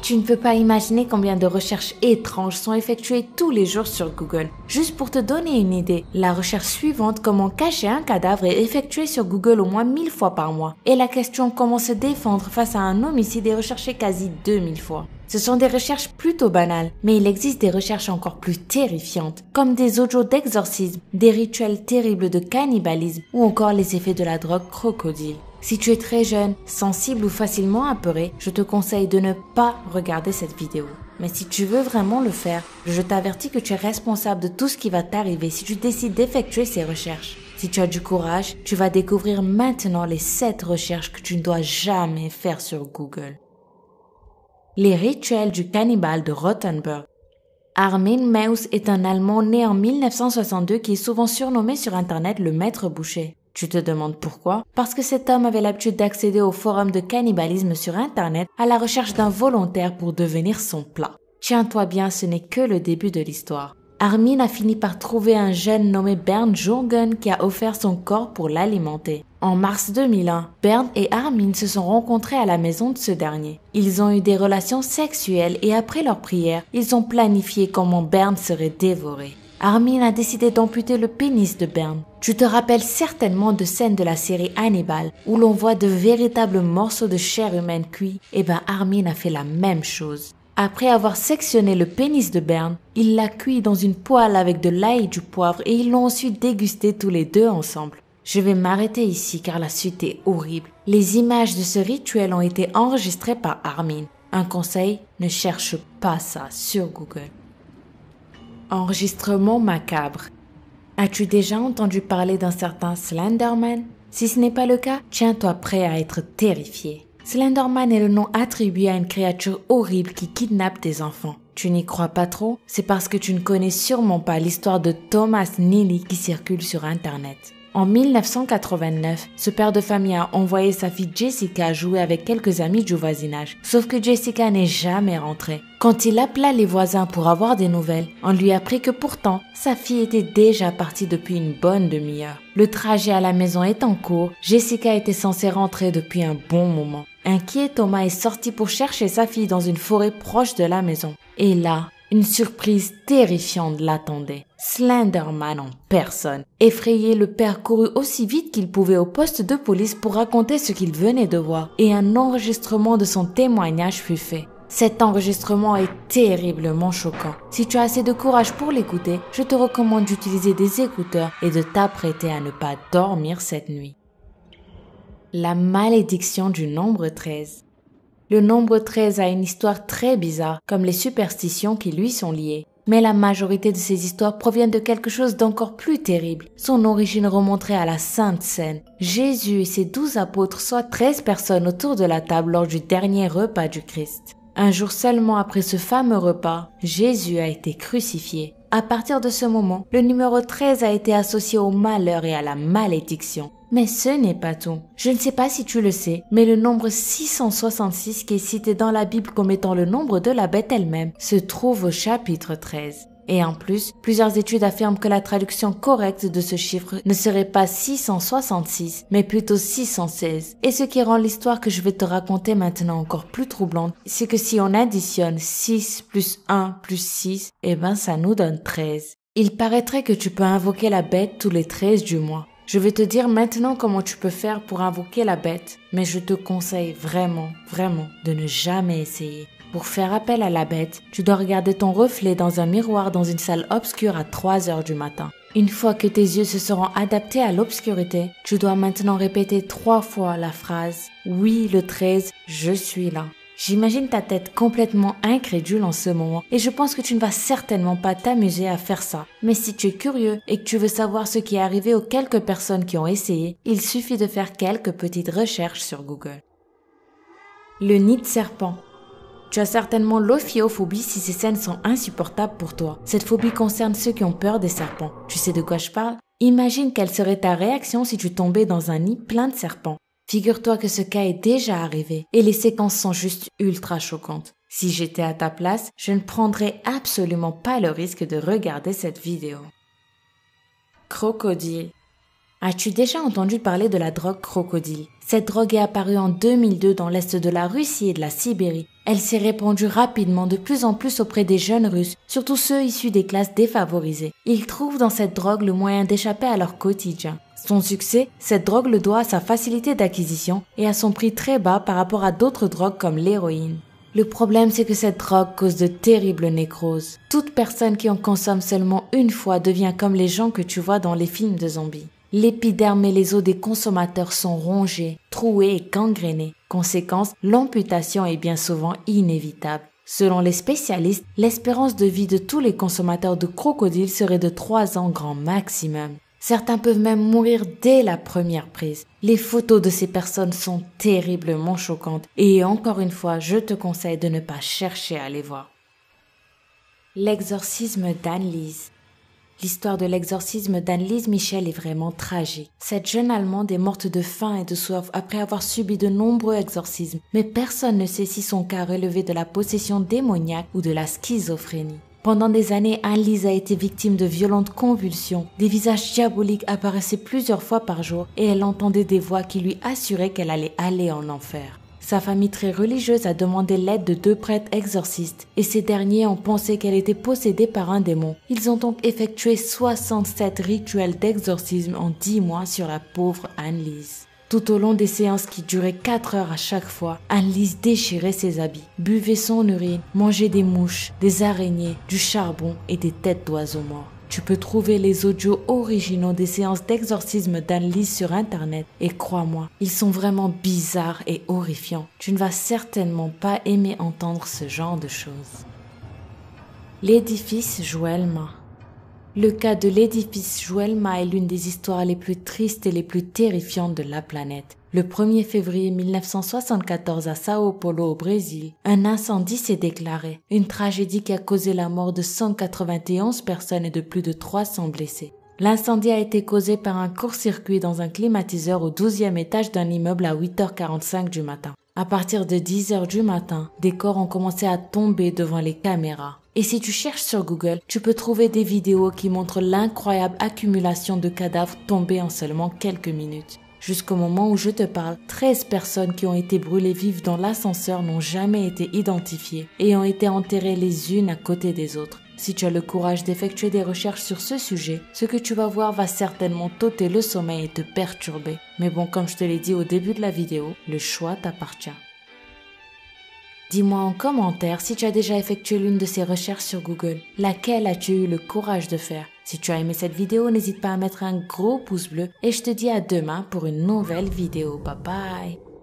Tu ne peux pas imaginer combien de recherches étranges sont effectuées tous les jours sur Google. Juste pour te donner une idée, la recherche suivante, comment cacher un cadavre, est effectuée sur Google au moins 1000 fois par mois. Et la question comment se défendre face à un homicide est recherchée quasi 2000 fois. Ce sont des recherches plutôt banales, mais il existe des recherches encore plus terrifiantes, comme des audios d'exorcisme, des rituels terribles de cannibalisme ou encore les effets de la drogue crocodile. Si tu es très jeune, sensible ou facilement apeuré, je te conseille de ne pas regarder cette vidéo. Mais si tu veux vraiment le faire, je t'avertis que tu es responsable de tout ce qui va t'arriver si tu décides d'effectuer ces recherches. Si tu as du courage, tu vas découvrir maintenant les 7 recherches que tu ne dois jamais faire sur Google. Les rituels du cannibale de Rothenburg. Armin Meus est un Allemand né en 1962 qui est souvent surnommé sur Internet le maître boucher. Tu te demandes pourquoi? Parce que cet homme avait l'habitude d'accéder au forum de cannibalisme sur Internet à la recherche d'un volontaire pour devenir son plat. Tiens-toi bien, ce n'est que le début de l'histoire. Armin a fini par trouver un jeune nommé Bernd Jürgen qui a offert son corps pour l'alimenter. En mars 2001, Bernd et Armin se sont rencontrés à la maison de ce dernier. Ils ont eu des relations sexuelles et après leur prière, ils ont planifié comment Bernd serait dévoré. Armin a décidé d'amputer le pénis de Bernd. Tu te rappelles certainement de scènes de la série Hannibal où l'on voit de véritables morceaux de chair humaine cuits. Armin a fait la même chose. Après avoir sectionné le pénis de Bernd, il l'a cuit dans une poêle avec de l'ail et du poivre et ils l'ont ensuite dégusté tous les deux ensemble. Je vais m'arrêter ici car la suite est horrible. Les images de ce rituel ont été enregistrées par Armin. Un conseil, ne cherche pas ça sur Google. Enregistrement macabre. As-tu déjà entendu parler d'un certain Slenderman? Si ce n'est pas le cas, tiens-toi prêt à être terrifié. Slenderman est le nom attribué à une créature horrible qui kidnappe des enfants. Tu n'y crois pas trop? C'est parce que tu ne connais sûrement pas l'histoire de Thomas Neely qui circule sur Internet. En 1989, ce père de famille a envoyé sa fille Jessica jouer avec quelques amis du voisinage. Sauf que Jessica n'est jamais rentrée. Quand il appela les voisins pour avoir des nouvelles, on lui apprit que pourtant, sa fille était déjà partie depuis une bonne demi-heure. Le trajet à la maison est en cours, Jessica était censée rentrer depuis un bon moment. Inquiet, Thomas est sorti pour chercher sa fille dans une forêt proche de la maison. Et là, une surprise terrifiante l'attendait. Slenderman en personne. Effrayé, le père courut aussi vite qu'il pouvait au poste de police pour raconter ce qu'il venait de voir et un enregistrement de son témoignage fut fait. Cet enregistrement est terriblement choquant. Si tu as assez de courage pour l'écouter, je te recommande d'utiliser des écouteurs et de t'apprêter à ne pas dormir cette nuit. La malédiction du nombre 13. Le nombre 13 a une histoire très bizarre, comme les superstitions qui lui sont liées. Mais la majorité de ces histoires proviennent de quelque chose d'encore plus terrible. Son origine remonterait à la Sainte Seine. Jésus et ses 12 apôtres, soit 13 personnes autour de la table lors du dernier repas du Christ. Un jour seulement après ce fameux repas, Jésus a été crucifié. À partir de ce moment, le numéro 13 a été associé au malheur et à la malédiction. Mais ce n'est pas tout. Je ne sais pas si tu le sais, mais le nombre 666 qui est cité dans la Bible comme étant le nombre de la bête elle-même se trouve au chapitre 13. Et en plus, plusieurs études affirment que la traduction correcte de ce chiffre ne serait pas 666, mais plutôt 616. Et ce qui rend l'histoire que je vais te raconter maintenant encore plus troublante, c'est que si on additionne 6 plus 1 plus 6, ça nous donne 13. Il paraîtrait que tu peux invoquer la bête tous les 13 du mois. Je vais te dire maintenant comment tu peux faire pour invoquer la bête, mais je te conseille vraiment de ne jamais essayer. Pour faire appel à la bête, tu dois regarder ton reflet dans un miroir dans une salle obscure à 3 heures du matin. Une fois que tes yeux se seront adaptés à l'obscurité, tu dois maintenant répéter 3 fois la phrase « Oui, le 13, je suis là ». J'imagine ta tête complètement incrédule en ce moment et je pense que tu ne vas certainement pas t'amuser à faire ça. Mais si tu es curieux et que tu veux savoir ce qui est arrivé aux quelques personnes qui ont essayé, il suffit de faire quelques petites recherches sur Google. Le nid de serpent. Tu as certainement l'ophiophobie si ces scènes sont insupportables pour toi. Cette phobie concerne ceux qui ont peur des serpents. Tu sais de quoi je parle? Imagine quelle serait ta réaction si tu tombais dans un nid plein de serpents. Figure-toi que ce cas est déjà arrivé et les séquences sont juste ultra choquantes. Si j'étais à ta place, je ne prendrais absolument pas le risque de regarder cette vidéo. Crocodile. As-tu déjà entendu parler de la drogue crocodile? Cette drogue est apparue en 2002 dans l'est de la Russie et de la Sibérie Elle s'est répandue rapidement de plus en plus auprès des jeunes Russes, surtout ceux issus des classes défavorisées. Ils trouvent dans cette drogue le moyen d'échapper à leur quotidien. Son succès, cette drogue le doit à sa facilité d'acquisition et à son prix très bas par rapport à d'autres drogues comme l'héroïne. Le problème, c'est que cette drogue cause de terribles nécroses. Toute personne qui en consomme seulement une fois devient comme les gens que tu vois dans les films de zombies. L'épiderme et les os des consommateurs sont rongés, troués et gangrénés. Conséquence, l'amputation est bien souvent inévitable. Selon les spécialistes, l'espérance de vie de tous les consommateurs de crocodiles serait de 3 ans grand maximum. Certains peuvent même mourir dès la première prise. Les photos de ces personnes sont terriblement choquantes et encore une fois, je te conseille de ne pas chercher à les voir. L'exorcisme d'Anneliese. L'histoire de l'exorcisme d'Anneliese Michel est vraiment tragique. Cette jeune Allemande est morte de faim et de soif après avoir subi de nombreux exorcismes, mais personne ne sait si son cas relevait de la possession démoniaque ou de la schizophrénie. Pendant des années, Anneliese a été victime de violentes convulsions. Des visages diaboliques apparaissaient plusieurs fois par jour et elle entendait des voix qui lui assuraient qu'elle allait aller en enfer. Sa famille très religieuse a demandé l'aide de 2 prêtres exorcistes et ces derniers ont pensé qu'elle était possédée par un démon. Ils ont donc effectué 67 rituels d'exorcisme en 10 mois sur la pauvre Anneliese. Tout au long des séances qui duraient 4 heures à chaque fois, Anneliese déchirait ses habits, buvait son urine, mangeait des mouches, des araignées, du charbon et des têtes d'oiseaux morts. Tu peux trouver les audios originaux des séances d'exorcisme d'Anneliese sur internet et crois-moi, ils sont vraiment bizarres et horrifiants. Tu ne vas certainement pas aimer entendre ce genre de choses. L'édifice Joelma. Le cas de l'édifice Joelma est l'une des histoires les plus tristes et les plus terrifiantes de la planète. Le 1er février 1974 à Sao Paulo au Brésil, un incendie s'est déclaré, une tragédie qui a causé la mort de 191 personnes et de plus de 300 blessés. L'incendie a été causé par un court-circuit dans un climatiseur au 12e étage d'un immeuble à 8h45 du matin. À partir de 10h du matin, des corps ont commencé à tomber devant les caméras. Et si tu cherches sur Google, tu peux trouver des vidéos qui montrent l'incroyable accumulation de cadavres tombés en seulement quelques minutes. Jusqu'au moment où je te parle, 13 personnes qui ont été brûlées vives dans l'ascenseur n'ont jamais été identifiées et ont été enterrées les unes à côté des autres. Si tu as le courage d'effectuer des recherches sur ce sujet, ce que tu vas voir va certainement t'ôter le sommeil et te perturber. Mais bon, comme je te l'ai dit au début de la vidéo, le choix t'appartient. Dis-moi en commentaire si tu as déjà effectué l'une de ces recherches sur Google. Laquelle as-tu eu le courage de faire? Si tu as aimé cette vidéo, n'hésite pas à mettre un gros pouce bleu et je te dis à demain pour une nouvelle vidéo. Bye bye!